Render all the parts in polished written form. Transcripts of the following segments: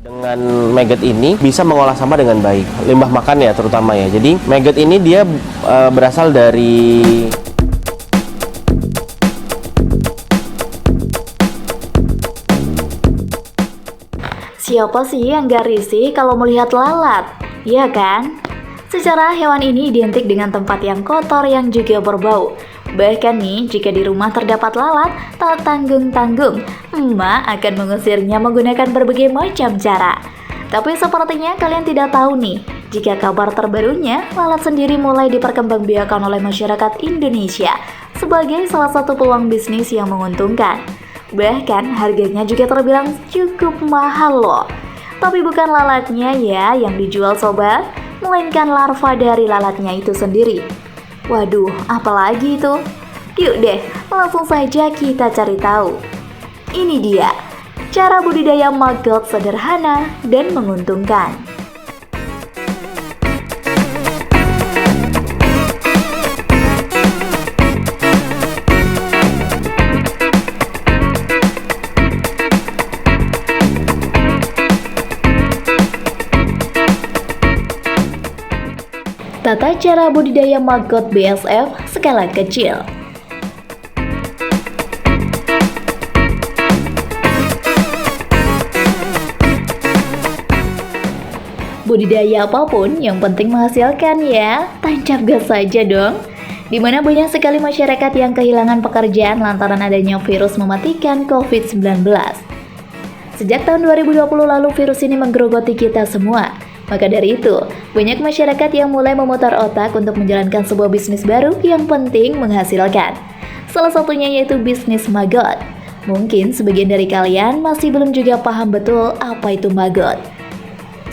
Dengan maggot ini bisa mengolah sampah dengan baik, limbah makan ya terutama ya. Jadi maggot ini dia berasal dari Siapa sih yang gak risih kalau melihat lalat? Iya kan? Secara hewan ini identik dengan tempat yang kotor yang juga berbau. Bahkan nih, jika di rumah terdapat lalat, tak tanggung-tanggung, emak akan mengusirnya menggunakan berbagai macam cara. Tapi sepertinya kalian tidak tahu nih, jika kabar terbarunya, lalat sendiri mulai diperkembangbiakan oleh masyarakat Indonesia sebagai salah satu peluang bisnis yang menguntungkan. Bahkan harganya juga terbilang cukup mahal loh. Tapi bukan lalatnya ya yang dijual sobat, melainkan larva dari lalatnya itu sendiri. Waduh, apalagi itu? Yuk deh, langsung saja kita cari tahu. Ini dia, cara budidaya maggot sederhana dan menguntungkan. Tata cara budidaya maggot BSF skala kecil. Budidaya apapun yang penting menghasilkan ya, tancap gas saja dong. Dimana banyak sekali masyarakat yang kehilangan pekerjaan lantaran adanya virus mematikan COVID-19. Sejak tahun 2020 lalu virus ini menggerogoti kita semua. Maka dari itu, banyak masyarakat yang mulai memutar otak untuk menjalankan sebuah bisnis baru yang penting menghasilkan. Salah satunya yaitu bisnis maggot. Mungkin sebagian dari kalian masih belum juga paham betul apa itu maggot.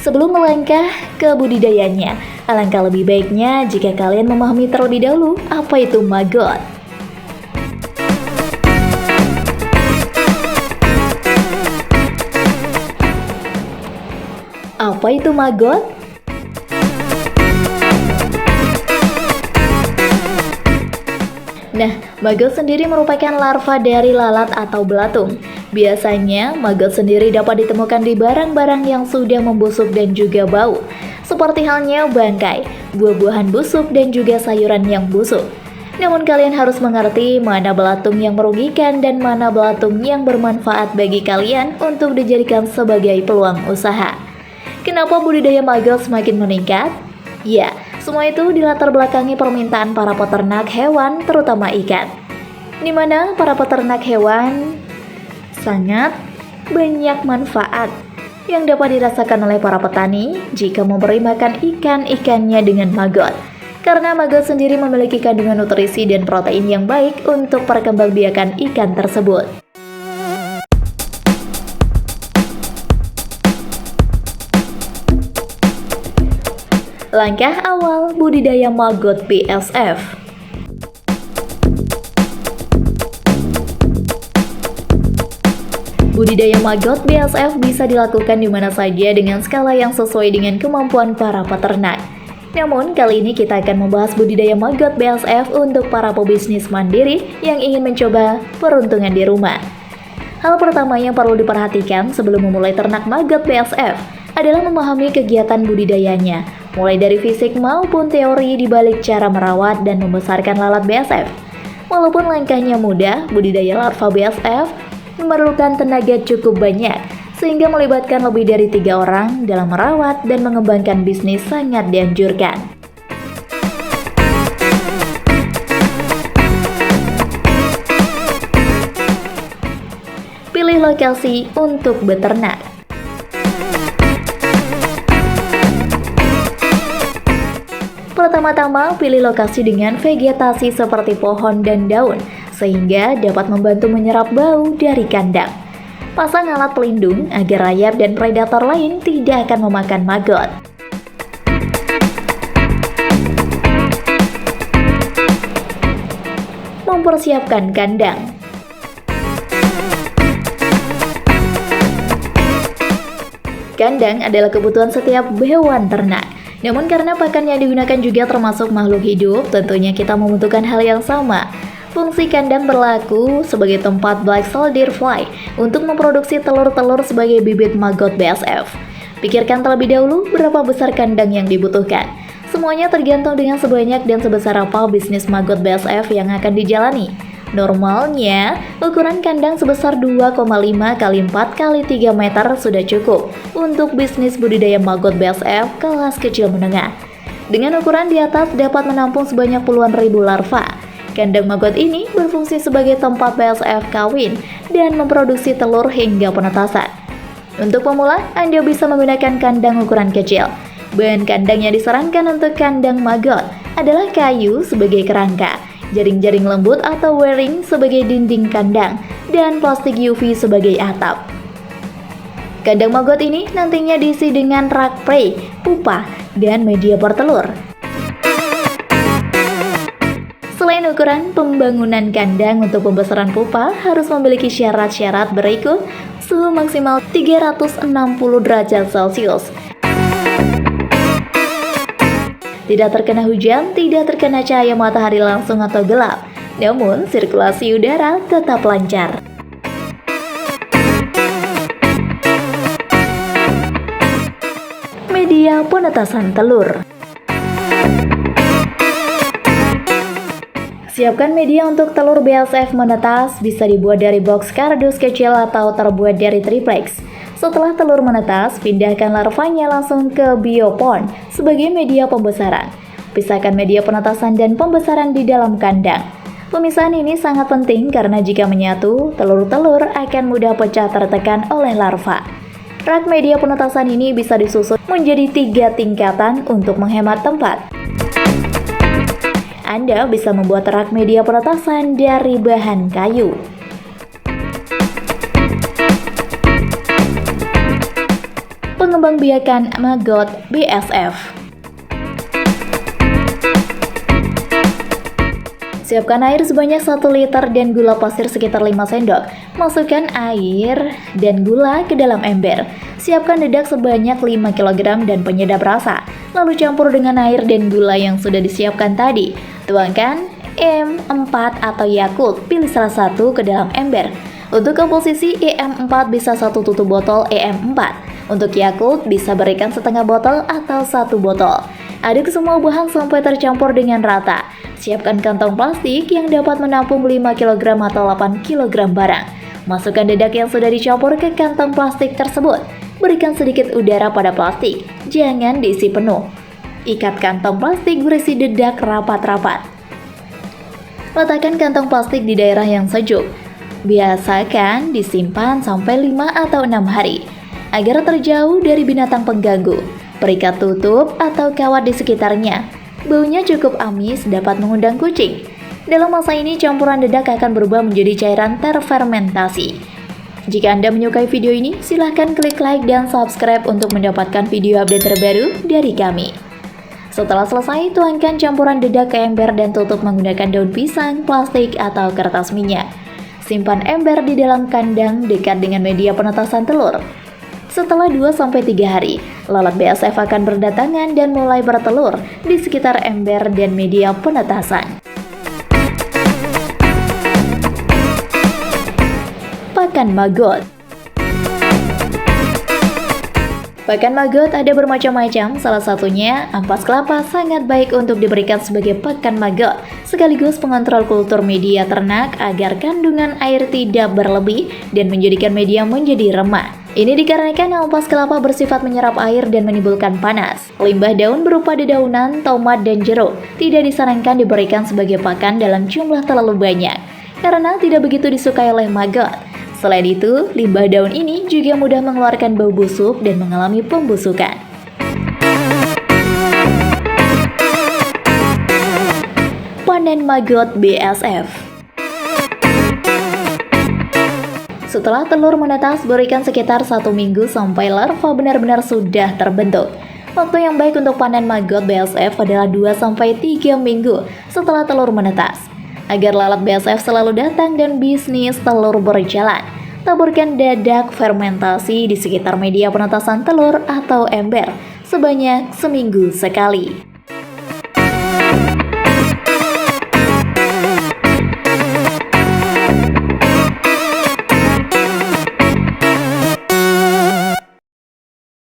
Sebelum melangkah ke budidayanya, alangkah lebih baiknya jika kalian memahami terlebih dahulu apa itu maggot. Apa itu maggot? Nah, maggot sendiri merupakan larva dari lalat atau belatung. Biasanya, maggot sendiri dapat ditemukan di barang-barang yang sudah membusuk dan juga bau, seperti halnya bangkai, buah-buahan busuk, dan juga sayuran yang busuk. Namun kalian harus mengerti mana belatung yang merugikan dan mana belatung yang bermanfaat bagi kalian untuk dijadikan sebagai peluang usaha. Kenapa budidaya maggot semakin meningkat? Ya, semua itu dilatar belakangi permintaan para peternak hewan, terutama ikan. Di mana para peternak hewan sangat banyak manfaat yang dapat dirasakan oleh para petani jika memberi makan ikan-ikannya dengan maggot. Karena maggot sendiri memiliki kandungan nutrisi dan protein yang baik untuk perkembangbiakan ikan tersebut. Langkah awal budidaya maggot BSF. Budidaya maggot BSF bisa dilakukan di mana saja dengan skala yang sesuai dengan kemampuan para peternak. Namun, kali ini kita akan membahas budidaya maggot BSF untuk para pebisnis mandiri yang ingin mencoba peruntungan di rumah. Hal pertama yang perlu diperhatikan sebelum memulai ternak maggot BSF adalah memahami kegiatan budidayanya, mulai dari fisik maupun teori di balik cara merawat dan membesarkan lalat BSF. Walaupun langkahnya mudah, budidaya larva BSF memerlukan tenaga cukup banyak, sehingga melibatkan lebih dari 3 orang dalam merawat dan mengembangkan bisnis sangat dianjurkan. Pilih lokasi untuk beternak. Pertama-tama, pilih lokasi dengan vegetasi seperti pohon dan daun, sehingga dapat membantu menyerap bau dari kandang. Pasang alat pelindung agar rayap dan predator lain tidak akan memakan maggot. Mempersiapkan kandang. Kandang adalah kebutuhan setiap hewan ternak. Namun karena pakan yang digunakan juga termasuk makhluk hidup, tentunya kita membutuhkan hal yang sama. Fungsi kandang berlaku sebagai tempat black soldier fly untuk memproduksi telur-telur sebagai bibit maggot BSF. Pikirkan terlebih dahulu berapa besar kandang yang dibutuhkan. Semuanya tergantung dengan sebanyak dan sebesar apa bisnis maggot BSF yang akan dijalani. Normalnya, ukuran kandang sebesar 2,5 x 4 x 3 meter sudah cukup untuk bisnis budidaya maggot BSF kelas kecil menengah. Dengan ukuran di atas dapat menampung sebanyak puluhan ribu larva. Kandang maggot ini berfungsi sebagai tempat BSF kawin dan memproduksi telur hingga penetasan. Untuk pemula, Anda bisa menggunakan kandang ukuran kecil. Bahan kandang yang disarankan untuk kandang maggot adalah kayu sebagai kerangka, jaring-jaring lembut atau wiring sebagai dinding kandang, dan plastik UV sebagai atap. Kandang maggot ini nantinya diisi dengan rak prey, pupa, dan media bertelur. Selain ukuran, pembangunan kandang untuk pembesaran pupa harus memiliki syarat-syarat berikut: suhu maksimal 360 derajat Celcius, tidak terkena hujan, tidak terkena cahaya matahari langsung atau gelap, namun sirkulasi udara tetap lancar. Media penetasan telur. Siapkan media untuk telur BSF menetas, bisa dibuat dari box kardus kecil atau terbuat dari triplex. Setelah telur menetas, pindahkan larvanya langsung ke biopon sebagai media pembesaran. Pisahkan media penetasan dan pembesaran di dalam kandang. Pemisahan ini sangat penting karena jika menyatu, telur-telur akan mudah pecah tertekan oleh larva. Rak media penetasan ini bisa disusun menjadi 3 tingkatan untuk menghemat tempat. Anda bisa membuat rak media penetasan dari bahan kayu. Pengembangbiakan maggot BSF. Siapkan air sebanyak 1 liter dan gula pasir sekitar 5 sendok. Masukkan air dan gula ke dalam ember. Siapkan dedak sebanyak 5 kg dan penyedap rasa. Lalu campur dengan air dan gula yang sudah disiapkan tadi. Tuangkan EM4 atau Yakult, pilih salah satu ke dalam ember. Untuk komposisi EM4 bisa 1 tutup botol EM4. Untuk Yakult bisa berikan setengah botol atau 1 botol. Aduk semua bahan sampai tercampur dengan rata. Siapkan kantong plastik yang dapat menampung 5 kg atau 8 kg barang. Masukkan dedak yang sudah dicampur ke kantong plastik tersebut. Berikan sedikit udara pada plastik, jangan diisi penuh. Ikat kantong plastik berisi dedak rapat-rapat. Letakkan kantong plastik di daerah yang sejuk. Biasakan disimpan sampai 5 atau 6 hari agar terjauh dari binatang pengganggu. Perikat tutup atau kawat di sekitarnya. Baunya cukup amis, dapat mengundang kucing. Dalam masa ini campuran dedak akan berubah menjadi cairan terfermentasi. Jika Anda menyukai video ini, silahkan klik like dan subscribe untuk mendapatkan video update terbaru dari kami. Setelah selesai, tuangkan campuran dedak ke ember dan tutup menggunakan daun pisang, plastik, atau kertas minyak. Simpan ember di dalam kandang dekat dengan media penetasan telur. Setelah 2-3 hari, lalat BSF akan berdatangan dan mulai bertelur di sekitar ember dan media penetasan. Pakan maggot. Pakan maggot ada bermacam-macam, salah satunya ampas kelapa sangat baik untuk diberikan sebagai pakan maggot, sekaligus pengontrol kultur media ternak agar kandungan air tidak berlebih dan menjadikan media menjadi remah. Ini dikarenakan ampas kelapa bersifat menyerap air dan menimbulkan panas. Limbah daun berupa dedaunan, tomat, dan jeruk tidak disarankan diberikan sebagai pakan dalam jumlah terlalu banyak, karena tidak begitu disukai oleh maggot. Selain itu, limbah daun ini juga mudah mengeluarkan bau busuk dan mengalami pembusukan. Panen maggot BSF. Setelah telur menetas, berikan sekitar 1 minggu sampai larva benar-benar sudah terbentuk. Waktu yang baik untuk panen maggot BSF adalah 2-3 minggu setelah telur menetas. Agar lalat BSF selalu datang dan bisnis telur berjalan, taburkan dedak fermentasi di sekitar media penetasan telur atau ember sebanyak seminggu sekali.